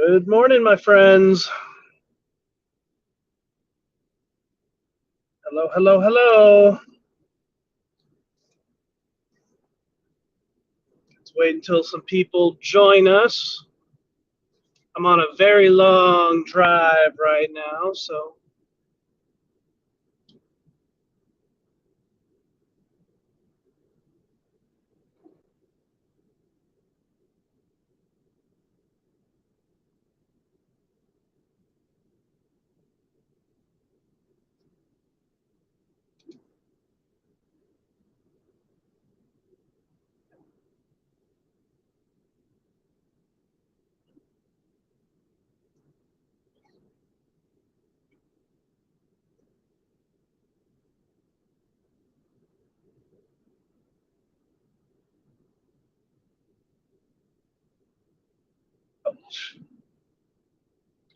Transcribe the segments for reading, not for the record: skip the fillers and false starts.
Good morning, my friends. Hello, hello, hello. Let's wait until some people join us. I'm on a very long drive right now, so.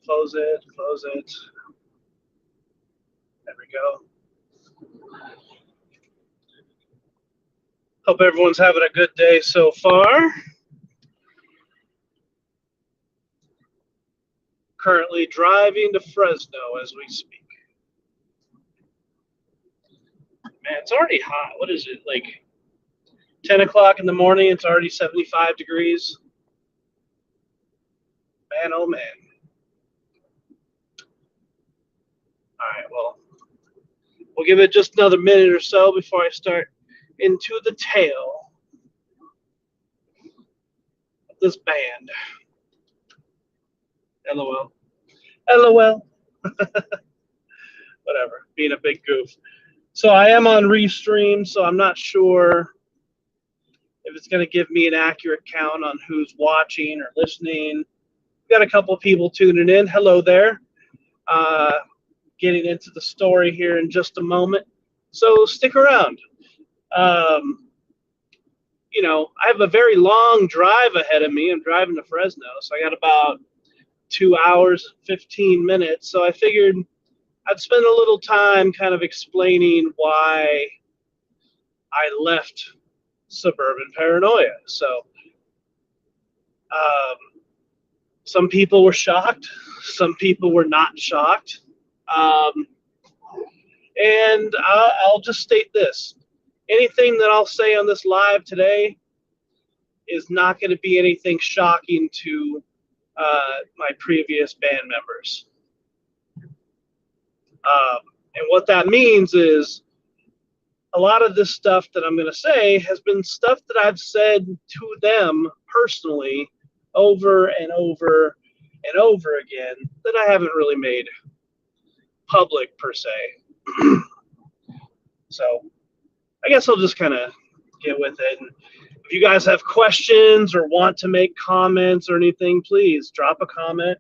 Close it, close it. There we go. Hope everyone's having a good day so far. Currently driving to Fresno as we speak. Man, it's already hot. What is it, like 10 o'clock in the morning? It's already 75 degrees. Man, oh man. All right, well, we'll give it just another minute or so before I start into the tale of this band. LOL. LOL. Whatever. Being a big goof. So I am on Restream, so I'm not sure if it's going to give me an accurate count on who's watching or listening. We've got a couple people tuning in. Hello there. Getting into the story here in just a moment. So stick around. I have a very long drive ahead of me. I'm driving to Fresno, so I got about 2 hours, 15 minutes. So I figured I'd spend a little time kind of explaining why I left Suburban Paranoia. So some people were shocked. Some people were not shocked. And I'll just state this. Anything that I'll say on this live today is not going to be anything shocking to my previous band members. And what that means is a lot of this stuff that I'm going to say has been stuff that I've said to them personally over and over and over again that I haven't really made public per se. So I guess I'll just kind of get with it. And if you guys have questions or want to make comments or anything, please drop a comment.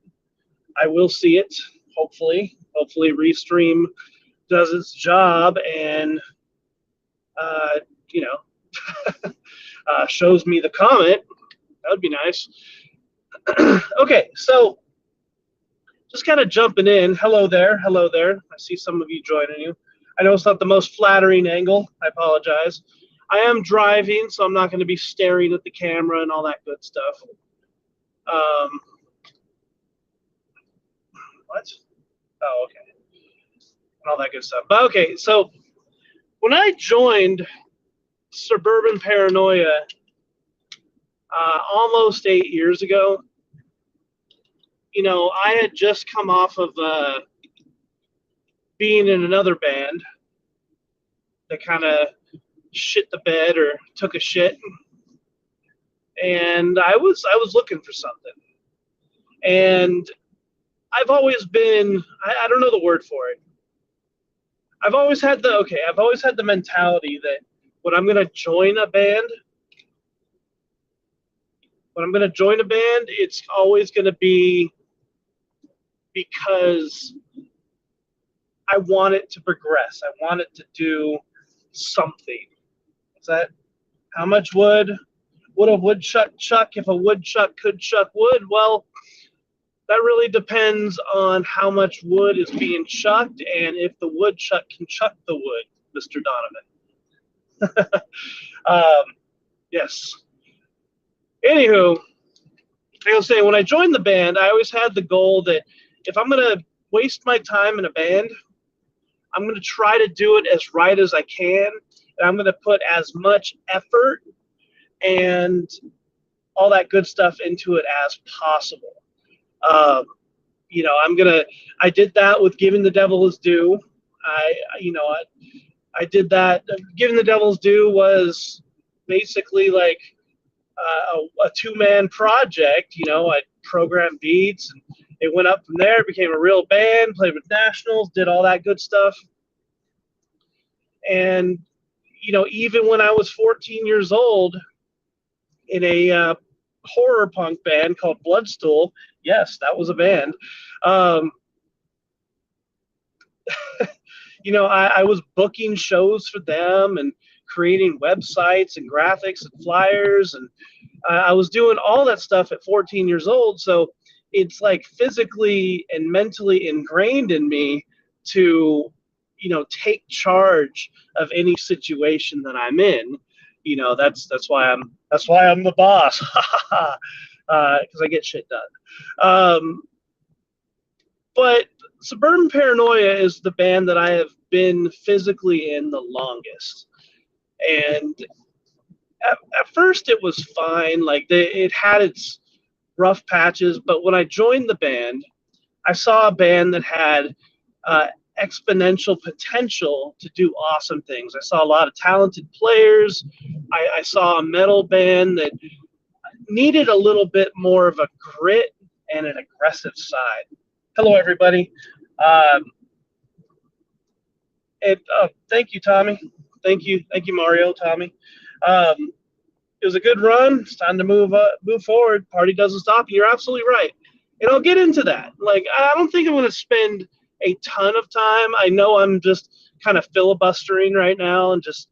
I will see it, hopefully. Hopefully Restream does its job and, shows me the comment. That would be nice. Okay, so just kind of jumping in. Hello there. Hello there. I see some of you joining you. I know it's not the most flattering angle. I apologize. I am driving, so I'm not going to be staring at the camera and all that good stuff. What? Oh, okay. And all that good stuff. But okay, so when I joined Suburban Paranoia almost 8 years ago, I had just come off of being in another band that kind of shit the bed or took a shit, and I was looking for something, and I've always been I don't know the word for it. I've always had the mentality that when I'm gonna join a band, it's always gonna be because I want it to progress. I want it to do something. Is that how much wood would a woodchuck chuck if a woodchuck could chuck wood? Well, that really depends on how much wood is being chucked and if the woodchuck can chuck the wood, Mr. Donovan. Yes. Anywho, I was saying, when I joined the band, I always had the goal that if I'm going to waste my time in a band, I'm going to try to do it as right as I can. And I'm going to put as much effort and all that good stuff into it as possible. Um, I did that with Giving the Devil His Due. I did that. Giving the Devil's Due was basically like a two-man project. I programmed beats, and it went up from there. Became a real band. Played with nationals. Did all that good stuff. And even when I was 14 years old, in a horror punk band called Bloodstool, yes, that was a band. Um, I was booking shows for them and creating websites and graphics and flyers, and I was doing all that stuff at 14 years old. So it's like physically and mentally ingrained in me to, take charge of any situation that I'm in. That's why I'm the boss, because I get shit done. But Suburban Paranoia is the band that I have been physically in the longest. And at first it was fine. Like it had its rough patches, but when I joined the band, I saw a band that had exponential potential to do awesome things. I saw a lot of talented players. I saw a metal band that needed a little bit more of a grit and an aggressive side. Hello, everybody. Um, Thank you, Tommy. Thank you, Mario, Tommy. Um, it was a good run. It's time to move forward. Party doesn't stop. You're absolutely right, and I'll get into that. Like, I don't think I'm going to spend a ton of time. I know I'm just kind of filibustering right now and just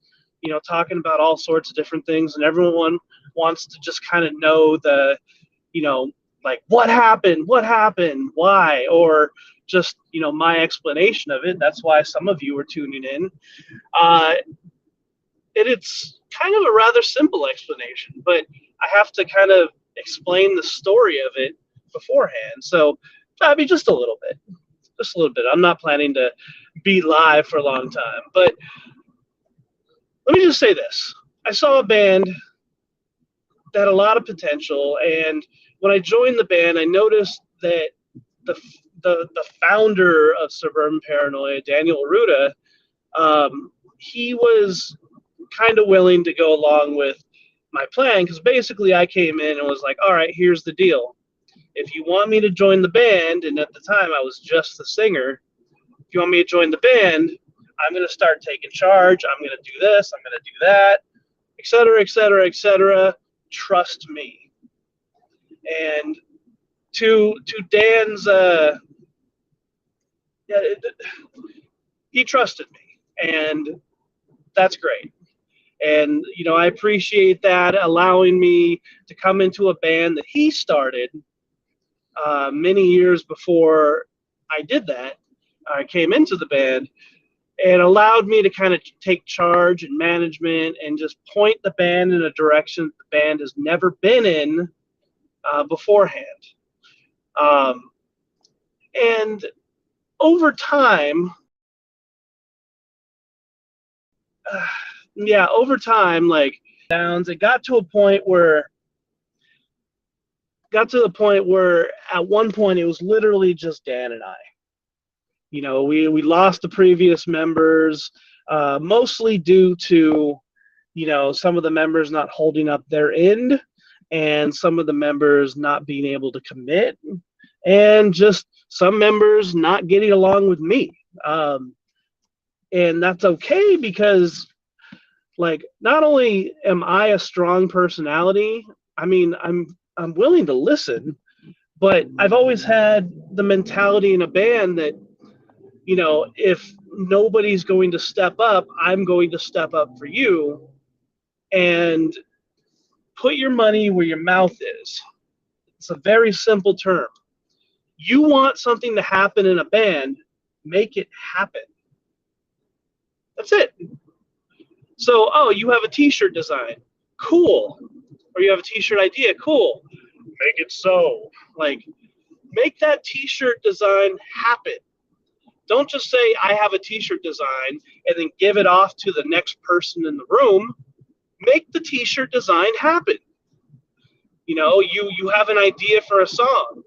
talking about all sorts of different things, and everyone wants to just kind of know the like what happened, why, or just my explanation of it. That's why some of you are tuning in. It's kind of a rather simple explanation, but I have to kind of explain the story of it beforehand. So, I mean, just a little bit. I'm not planning to be live for a long time, but let me just say this. I saw a band that had a lot of potential, and when I joined the band, I noticed that the founder of Suburban Paranoia, Daniel Arruda, he was kind of willing to go along with my plan, because basically I came in and was like, all right, here's the deal. If you want me to join the band, and at the time I was just the singer, if you want me to join the band, I'm going to start taking charge. I'm going to do this. I'm going to do that, et cetera, et cetera, et cetera. Trust me. And to Dan's, he trusted me, and that's great. And I appreciate that, allowing me to come into a band that he started many years before I did that. I came into the band, and allowed me to kind of take charge and management and just point the band in a direction the band has never been in beforehand. And over time, like downs, it got to the point where at one point it was literally just Dan and I. We lost the previous members, mostly due to some of the members not holding up their end, and some of the members not being able to commit, and just some members not getting along with me. And that's okay, because like, not only am I a strong personality, I mean, I'm willing to listen, but I've always had the mentality in a band that if nobody's going to step up, I'm going to step up for you. And put your money where your mouth is. It's a very simple term. You want something to happen in a band, make it happen. That's it. So, you have a t-shirt design. Cool. Or you have a t-shirt idea. Cool. make it so. Like, make that t-shirt design happen. Don't just say, I have a t-shirt design, and then give it off to the next person in the room. Make the t-shirt design happen. You have an idea for a song.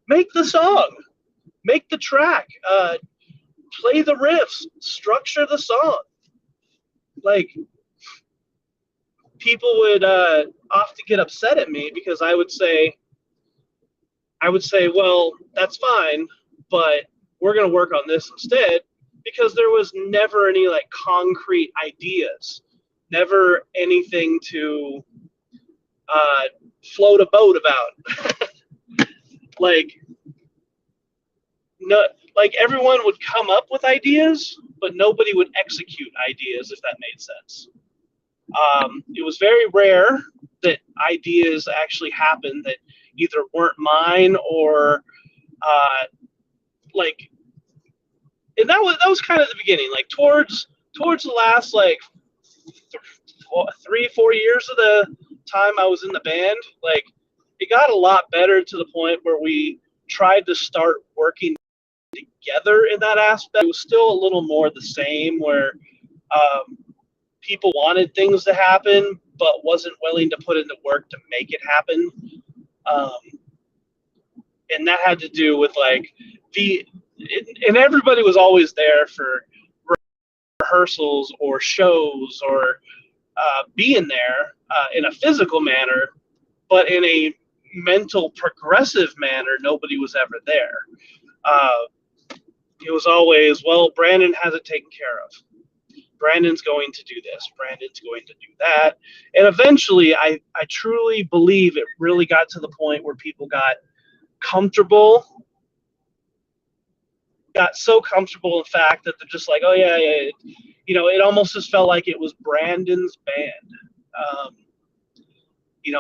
Make the song. Make the track. Play the riffs. Structure the song. Like, people would often get upset at me because I would say, well, that's fine, but we're going to work on this instead, because there was never any like concrete ideas, never anything to uh, float a boat about. Like, no, like everyone would come up with ideas, but nobody would execute ideas, if that made sense. It was very rare that ideas actually happened that either weren't mine or uh, like, and that was kind of the beginning. Like, towards the last like 3-4 years of the time I was in the band, like, it got a lot better to the point where we tried to start working together in that aspect. It was still a little more the same, where um, people wanted things to happen but wasn't willing to put in the work to make it happen. Um, and that had to do with like and everybody was always there for rehearsals or shows or being there in a physical manner, but in a mental progressive manner, nobody was ever there. Uh, it was always, well, Brandon has it taken care of. Brandon's going to do this. Brandon's going to do that. And eventually, I truly believe it really got to the point where people got comfortable, got so comfortable in fact that they're just like, oh, yeah, yeah. It almost just felt like it was Brandon's band. Um,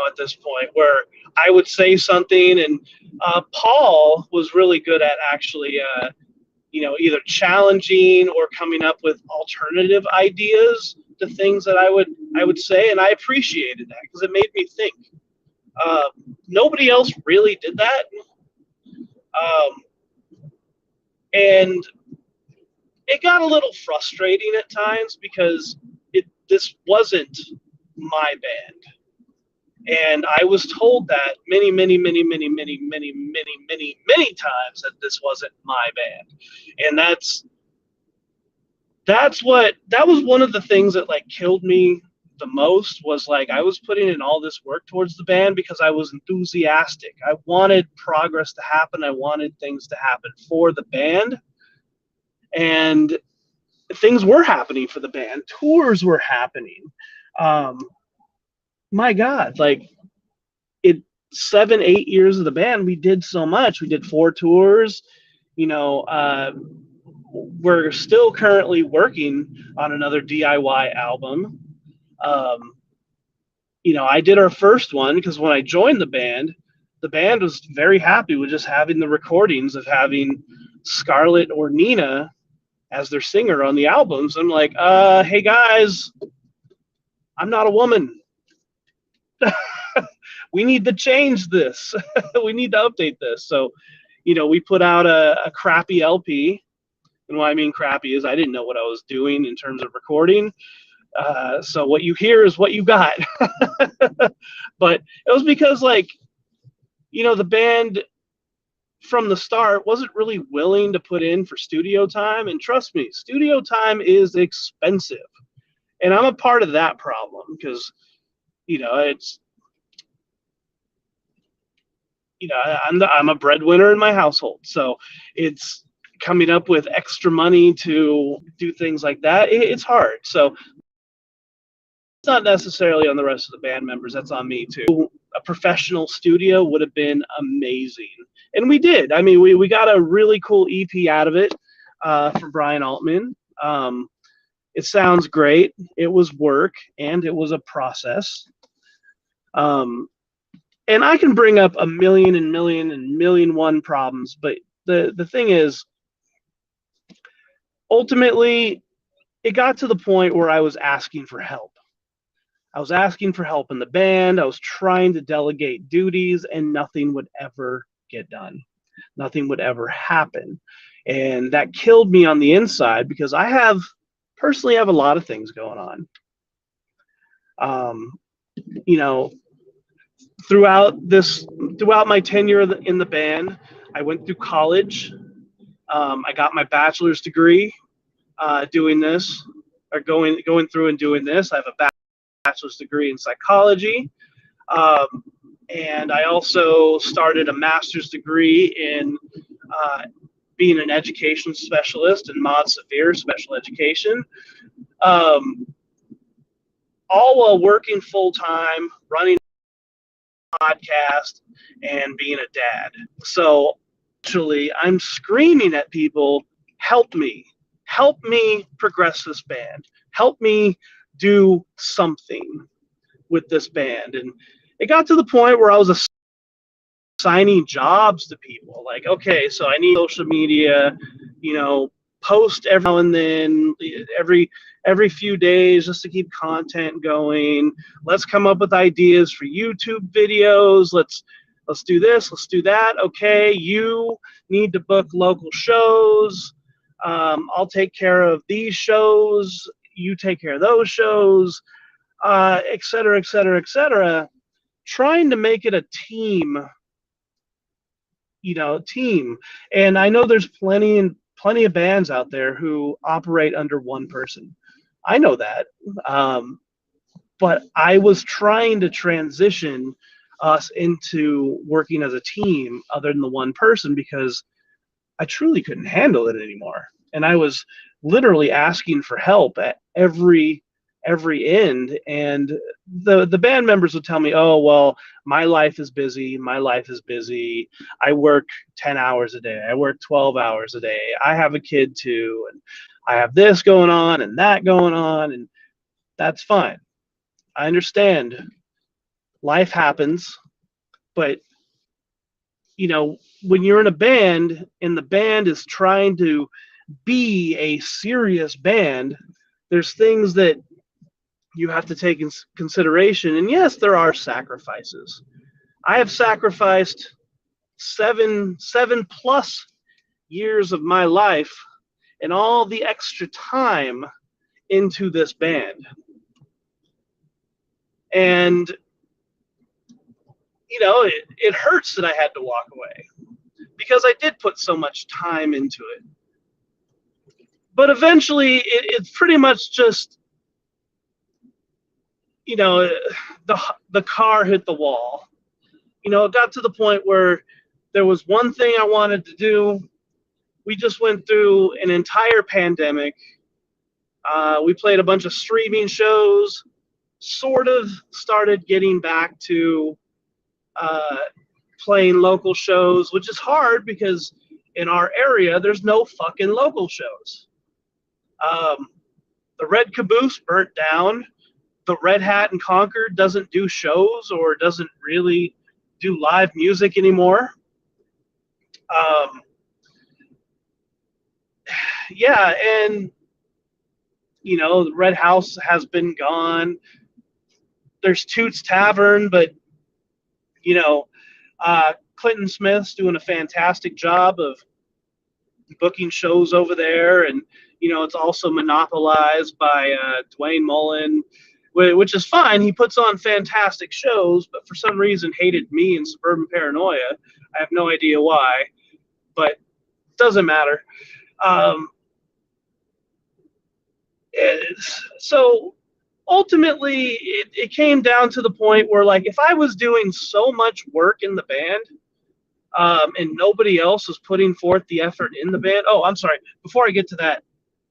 at this point, where I would say something, and Paul was really good at actually, either challenging or coming up with alternative ideas to things that I would say, and I appreciated that because it made me think. Uh, Nobody else really did that, and it got a little frustrating at times because this wasn't my band. And I was told that many, many, many, many, many, many, many, many, many times that this wasn't my band. And that was one of the things that like killed me the most, was like I was putting in all this work towards the band because I was enthusiastic. I wanted progress to happen. I wanted things to happen for the band. And things were happening for the band. Tours were happening. Um, my God, like, it 7-8 years of the band, we did so much. We did 4 tours. We're still currently working on another DIY album. Um, I did our first one because when I joined the band was very happy with just having the recordings of having Scarlett or Nina as their singer on the albums. I'm like, hey guys, I'm not a woman. We need to change this. We need to update this. So, we put out a crappy LP. And what I mean crappy is I didn't know what I was doing in terms of recording. So what you hear is what you got. But it was because, like, the band from the start wasn't really willing to put in for studio time. And trust me, studio time is expensive. And I'm a part of that problem because, it's, I'm a breadwinner in my household. So it's coming up with extra money to do things like that. It's hard. So it's not necessarily on the rest of the band members. That's on me too. A professional studio would have been amazing. And we did. I mean, we got a really cool EP out of it from Brian Altman. It sounds great. It was work and it was a process. And I can bring up a million and million and million one problems, but the thing is, ultimately, it got to the point where I was asking for help. I was asking for help in the band. I was trying to delegate duties, and nothing would ever get done. Nothing would ever happen. And that killed me on the inside because I personally have a lot of things going on. Um, you know, throughout my tenure in the band, I went through college. I got my bachelor's degree doing this, or going through and doing this. I have a bachelor's degree in psychology, um, and I also started a master's degree in uh, being an education specialist in mod severe special education. Um, all while working full time, running a podcast, and being a dad. So actually, I'm screaming at people, help me progress this band, help me do something with this band. And it got to the point where I was assigning jobs to people. Like, okay, so I need social media, post every now and then, every few days, just to keep content going. Let's come up with ideas for YouTube videos. Let's do this, let's do that. Okay, you need to book local shows. I'll take care of these shows. You take care of those shows, et cetera, et cetera, et cetera. Trying to make it a team. And I know there's plenty of bands out there who operate under one person. I know that. But I was trying to transition us into working as a team other than the one person because I truly couldn't handle it anymore. And I was literally asking for help at every end, and the band members would tell me, oh well, my life is busy, I work 10 hours a day, I work 12 hours a day, I have a kid too, and I have this going on and that going on. And that's fine, I understand, life happens. But when you're in a band and the band is trying to be a serious band, there's things that you have to take in consideration. And yes, there are sacrifices. I have sacrificed seven plus years of my life and all the extra time into this band. And it hurts that I had to walk away because I did put so much time into it. But eventually it's pretty much just, the car hit the wall. It got to the point where there was one thing I wanted to do. We just went through an entire pandemic. We played a bunch of streaming shows, sort of started getting back to playing local shows, which is hard because in our area, there's no fucking local shows. The Red Caboose burnt down. The Red Hat in Concord doesn't do shows or doesn't really do live music anymore. Yeah, and the Red House has been gone. There's Toots Tavern, but Clinton Smith's doing a fantastic job of booking shows over there, and it's also monopolized by Dwayne Mullen, which is fine. He puts on fantastic shows, but for some reason hated me and Suburban Paranoia. I have no idea why, but it doesn't matter. So ultimately, it came down to the point where, like, if I was doing so much work in the band, and nobody else was putting forth the effort in the band. Oh, I'm sorry. Before I get to that,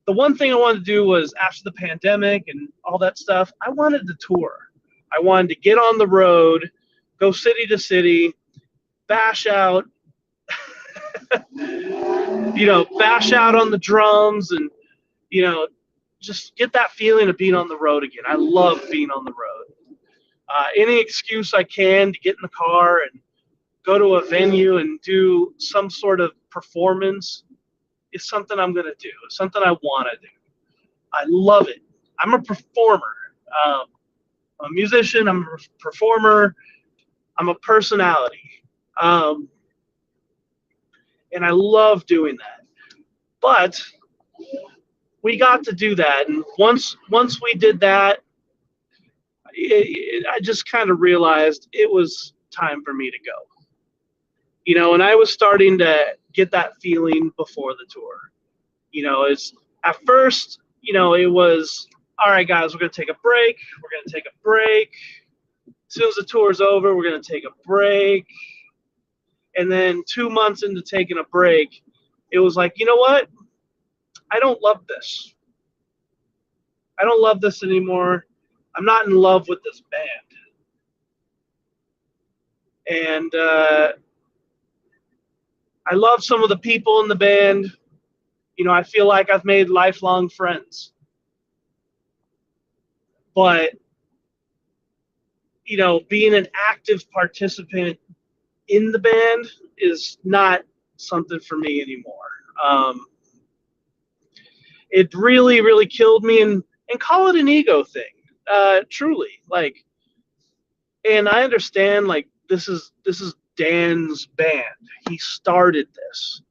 the one thing I wanted to do was, after the pandemic and all that stuff, I wanted to tour. I wanted to get on the road, go city to city, bash out, bash out on the drums, and just get that feeling of being on the road again. I love being on the road. Any excuse I can to get in the car and go to a venue and do some sort of performance is something I'm going to do, something I want to do. I love it. I'm a performer. I'm a musician. I'm a performer. I'm a personality. Um, and I love doing that. But we got to do that, and once we did that, I just kind of realized it was time for me to go. And I was starting to get that feeling before the tour. It's at first, it was all right, guys. We're gonna take a break. We're gonna take a break. As soon as the tour's over, we're gonna take a break. And then 2 months into taking a break, it was like, you know what? I don't love this. I don't love this anymore. I'm not in love with this band. And I love some of the people in the band. I feel like I've made lifelong friends. But, being an active participant in the band is not something for me anymore. It really, really killed me, and call it an ego thing. Truly, and I understand, this is Dan's band. He started this,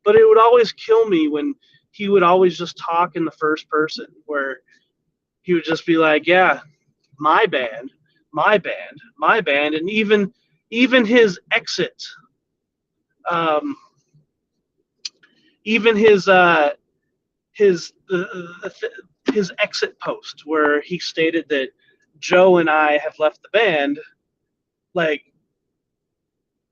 but it would always kill me when he would always just talk in the first person, where he would just be like, "Yeah, my band, my band, my band," and even his exit, um, even his his exit post where he stated that Joe and I have left the band, like,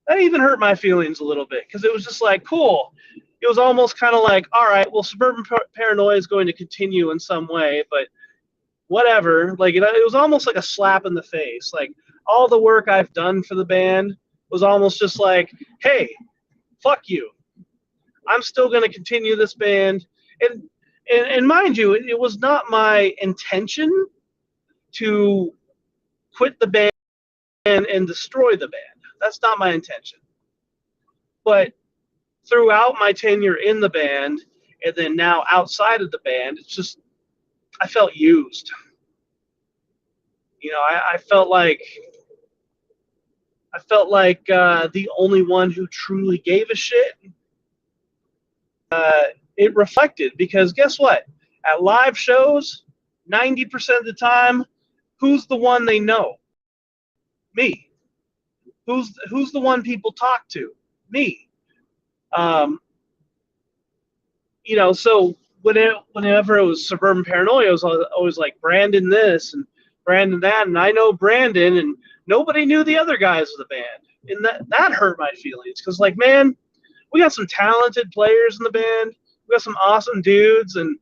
that even hurt my feelings a little bit, because it was just like, cool. It was almost kind of like, all right, well, Suburban Paranoia is going to continue in some way, but whatever. Like, it was almost like a slap in the face. Like, all the work I've done for the band was almost just like, hey, fuck you. I'm still going to continue this band. And mind you, it was not my intention to quit the band and destroy the band. That's not my intention. But throughout my tenure in the band, and then now outside of the band, it's just, I felt used. I felt like the only one who truly gave a shit. It reflected, because guess what? At live shows, 90% of the time, who's the one they know? Me. Who's the one people talk to? Me. Um, so whenever it was Suburban Paranoia, it was always like Brandon this and Brandon that, and I know Brandon, and nobody knew the other guys of the band, and that hurt my feelings, because, like, man, we got some talented players in the band, we got some awesome dudes, and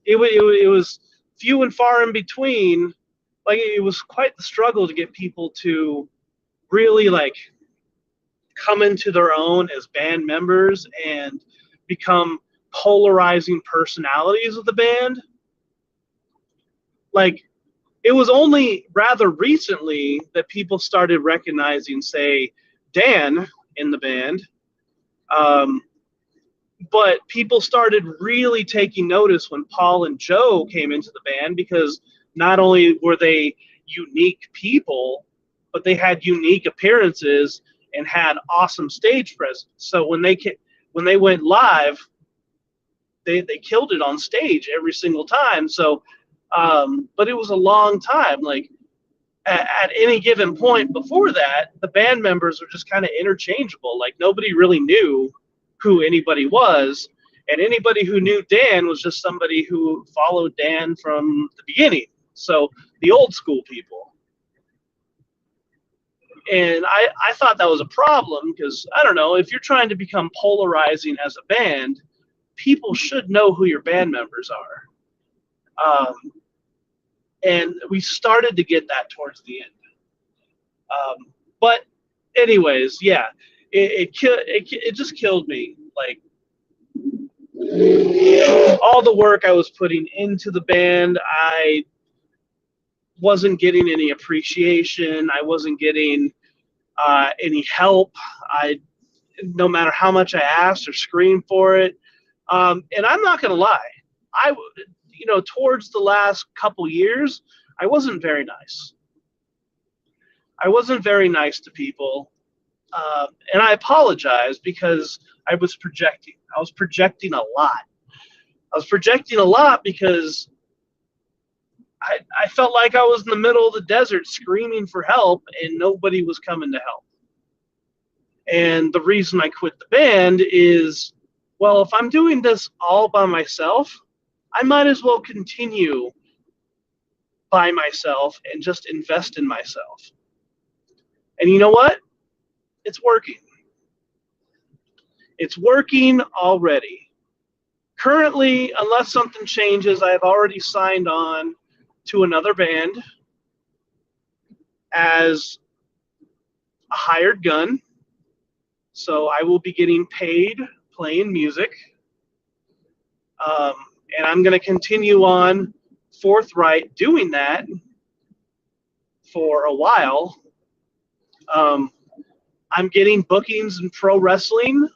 it was few and far in between. Like, it was quite the struggle to get people to really, like, come into their own as band members and become polarizing personalities of the band. Like, it was only rather recently that people started recognizing, say, Dan in the band. But people started really taking notice when Paul and Joe came into the band, because not only were they unique people, but they had unique appearances and had awesome stage presence. So when they went live, they killed it on stage every single time. So, but it was a long time. Like, at any given point before that, the band members were just kind of interchangeable. Like, nobody really knew who anybody was, and anybody who knew Dan was just somebody who followed Dan from the beginning. So the old school people. And I thought that was a problem, because, I don't know, if you're trying to become polarizing as a band, people should know who your band members are. And we started to get that towards the end. But anyways, yeah, it just killed me. Like, all the work I was putting into the band, I wasn't getting any appreciation. I wasn't getting any help. No matter how much I asked or screamed for it. And I'm not gonna lie, towards the last couple years, I wasn't very nice. I wasn't very nice to people. And I apologize because I was projecting. I was projecting a lot. I was projecting a lot because I felt like I was in the middle of the desert screaming for help and nobody was coming to help. And the reason I quit the band is, well, if I'm doing this all by myself, I might as well continue by myself and just invest in myself. And you know what? It's working. It's working already. Currently, unless something changes, I have already signed on to another band as a hired gun. So I will be getting paid playing music. And I'm going to continue on forthright doing that for a while. I'm getting bookings in pro wrestling.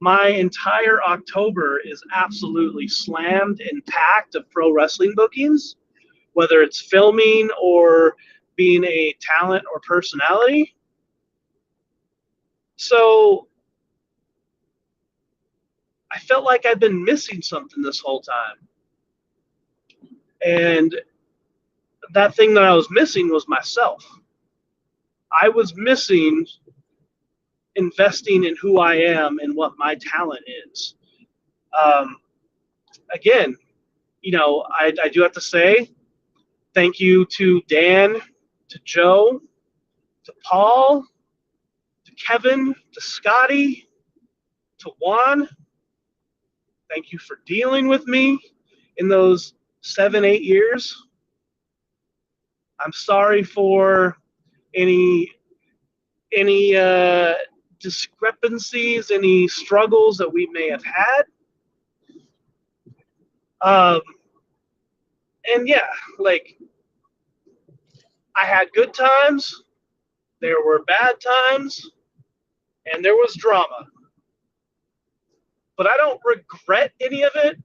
My entire October is absolutely slammed and packed of pro wrestling bookings, whether it's filming or being a talent or personality. So I felt like I've been missing something this whole time. And that thing that I was missing was myself. I was missing investing in who I am and what my talent is. Again, I do have to say thank you to Dan, to Joe, to Paul, to Kevin, to Scotty, to Juan. Thank you for dealing with me in those 7-8 years. I'm sorry for any discrepancies, any struggles that we may have had. And yeah, like, I had good times, there were bad times, and there was drama. But I don't regret any of it,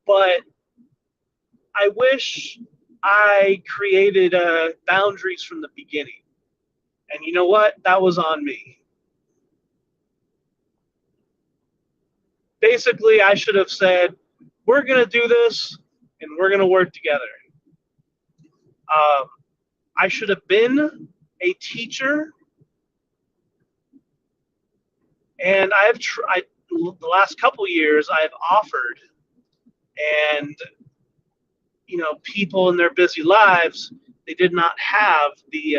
but I wish I created boundaries from the beginning. And you know what? That was on me. Basically, I should have said, we're going to do this, and we're going to work together. I should have been a teacher, and I've tried the last couple years. I've offered, and people in their busy lives, they did not have the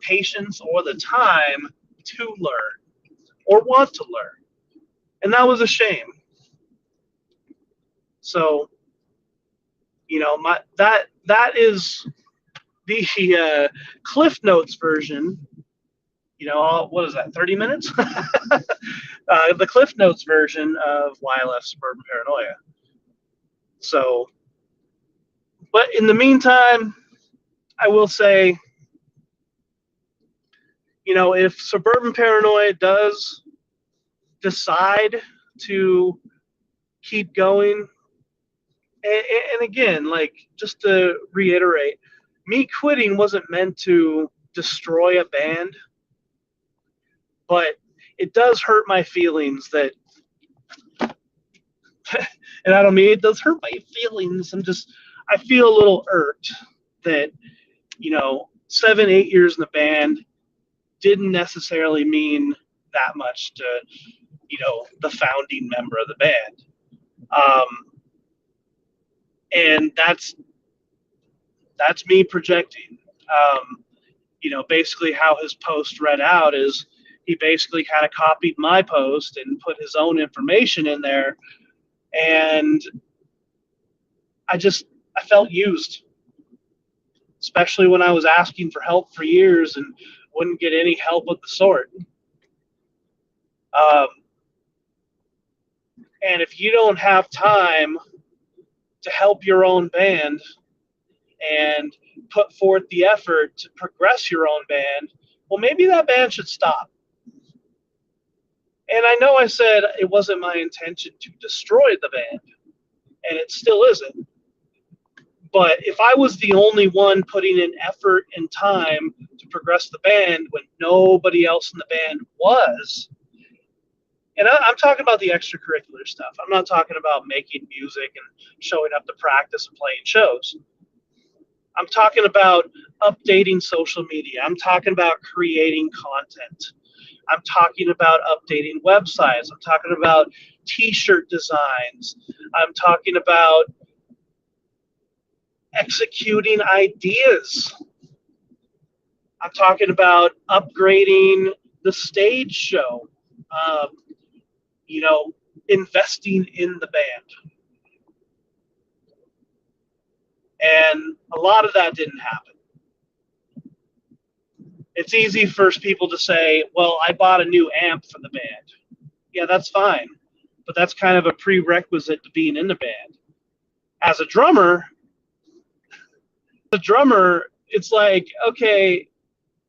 patience or the time to learn or want to learn, and that was a shame. So, that is the Cliff Notes version. What is that? 30 minutes? The Cliff Notes version of why I left Suburban Paranoia. So, but in the meantime, I will say, if Suburban Paranoia does decide to keep going, and again, like, just to reiterate, me quitting wasn't meant to destroy a band, but it does hurt my feelings that, and I don't mean it does hurt my feelings. I feel a little irked that, 7-8 years in the band didn't necessarily mean that much to, the founding member of the band. And that's me projecting. Basically how his post read out is he basically kind of copied my post and put his own information in there. And I felt used, especially when I was asking for help for years and wouldn't get any help of the sort. And if you don't have time to help your own band and put forth the effort to progress your own band, well, maybe that band should stop. And I know I said it wasn't my intention to destroy the band. and it still isn't. But if I was the only one putting in effort and time to progress the band when nobody else in the band was, and I'm talking about the extracurricular stuff. I'm not talking about making music and showing up to practice and playing shows. I'm talking about updating social media. I'm talking about creating content. I'm talking about updating websites. I'm talking about t-shirt designs. I'm talking about executing ideas. I'm talking about upgrading the stage show. Um, you know, investing in the band. And a lot of that didn't happen. It's easy for people to say, well, I bought a new amp for the band. Yeah, that's fine. But that's kind of a prerequisite to being in the band. As a drummer, it's like, okay,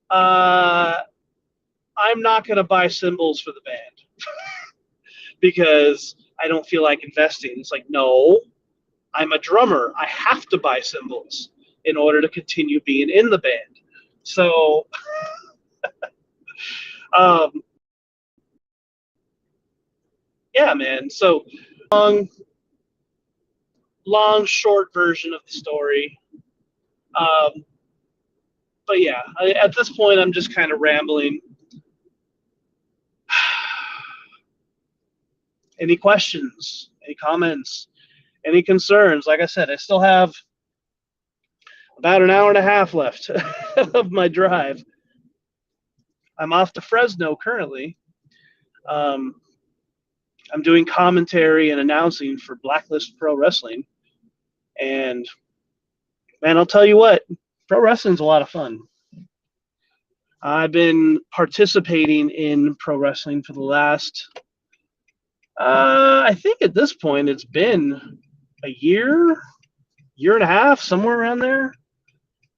I'm not going to buy cymbals for the band because I don't feel like investing. It's like, no, I'm a drummer. I have to buy cymbals in order to continue being in the band. So, yeah, man. So, long, short version of the story. But yeah, at this point, I'm just kind of rambling. Any questions? Any comments? Any concerns? Like I said, I still have about an hour and a half left of my drive. I'm off to Fresno currently. I'm doing commentary and announcing for Blacklist Pro Wrestling. And man, I'll tell you what, pro wrestling's a lot of fun. I've been participating in pro wrestling for the last, I think at this point it's been a year and a half, somewhere around there.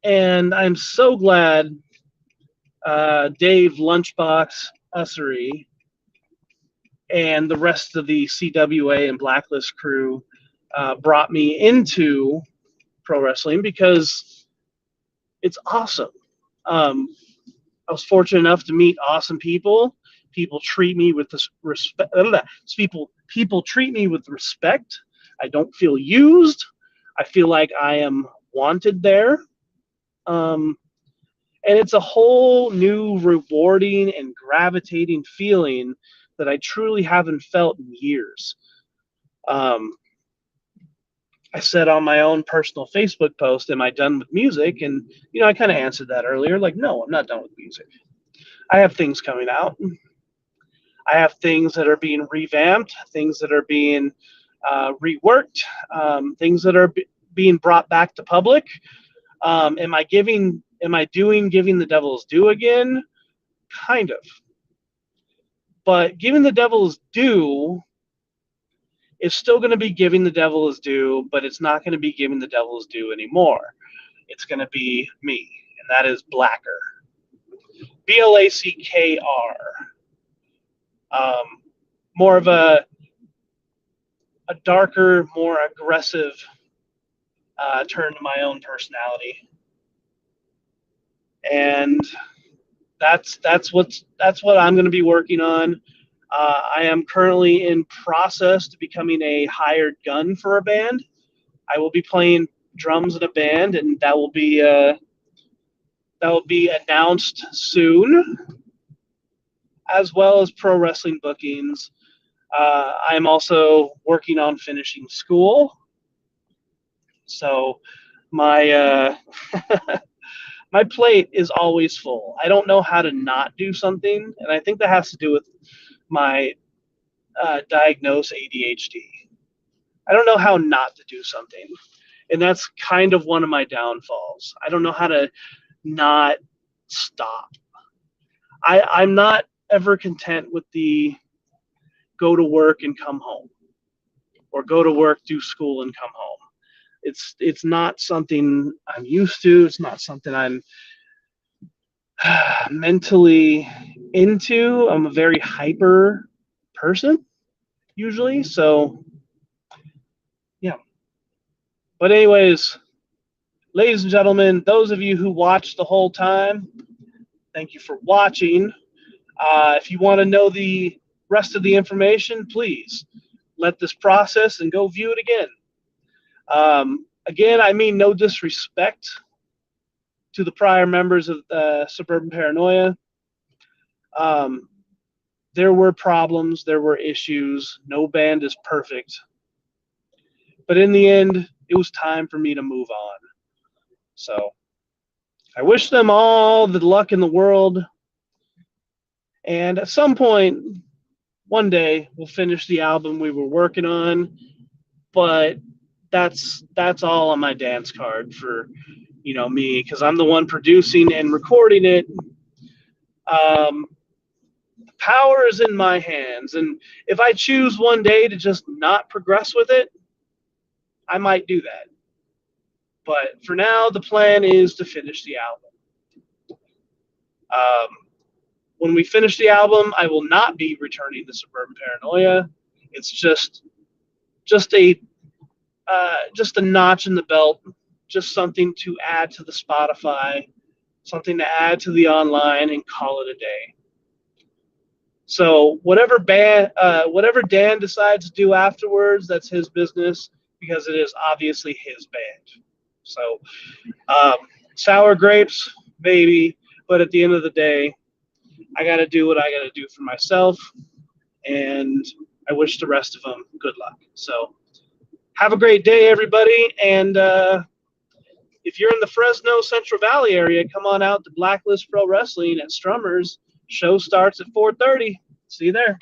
And I'm so glad Dave Lunchbox Ussery and the rest of the CWA and Blacklist crew brought me into pro wrestling because it's awesome. I was fortunate enough to meet awesome people. People treat me with this respect. People treat me with respect. I don't feel used. I feel like I am wanted there. And it's a whole new rewarding and gravitating feeling that I truly haven't felt in years. I said on my own personal Facebook post, am I done with music? And, I kind of answered that earlier. Like, no, I'm not done with music. I have things coming out. I have things that are being revamped, things that are being reworked, things that are being brought back to public. Am I giving the devil's due again? Kind of. But giving the devil's due is still going to be giving the devil his due, but it's not going to be giving the devil his due anymore. It's going to be me, and that is BlackR. BlackR. More of a darker, more aggressive turn to my own personality, and that's what I'm going to be working on. I am currently in process to becoming a hired gun for a band. I will be playing drums in a band, and that will be announced soon, as well as pro wrestling bookings. I am also working on finishing school, so my my plate is always full. I don't know how to not do something, and I think that has to do with my diagnosed ADHD. I don't know how not to do something, and that's kind of one of my downfalls. I don't know how to not stop. I'm not ever content with the go to work and come home, or go to work, do school, and come home. It's not something I'm used to. It's not something I'm mentally into. I'm a very hyper person usually, so yeah. But anyways, ladies and gentlemen, those of you who watched the whole time, thank you for watching. If you want to know the rest of the information, please let this process and go view it again. Again, I mean no disrespect to the prior members of Suburban Paranoia. There were problems, there were issues. No band is perfect. But in the end, it was time for me to move on. So I wish them all the luck in the world. And at some point, one day, we'll finish the album we were working on. But that's all on my dance card for me, because I'm the one producing and recording it. Power is in my hands, and if I choose one day to just not progress with it, I might do that. But for now, the plan is to finish the album. When we finish the album, I will not be returning to Suburban Paranoia. It's just a notch in the belt, just something to add to the Spotify, something to add to the online, and call it a day. So whatever Dan decides to do afterwards, that's his business, because it is obviously his band. So sour grapes, maybe, but at the end of the day, I got to do what I got to do for myself, and I wish the rest of them good luck. So have a great day, everybody, and if you're in the Fresno Central Valley area, come on out to Blacklist Pro Wrestling at Strummers. Show starts at 4:30. See you there.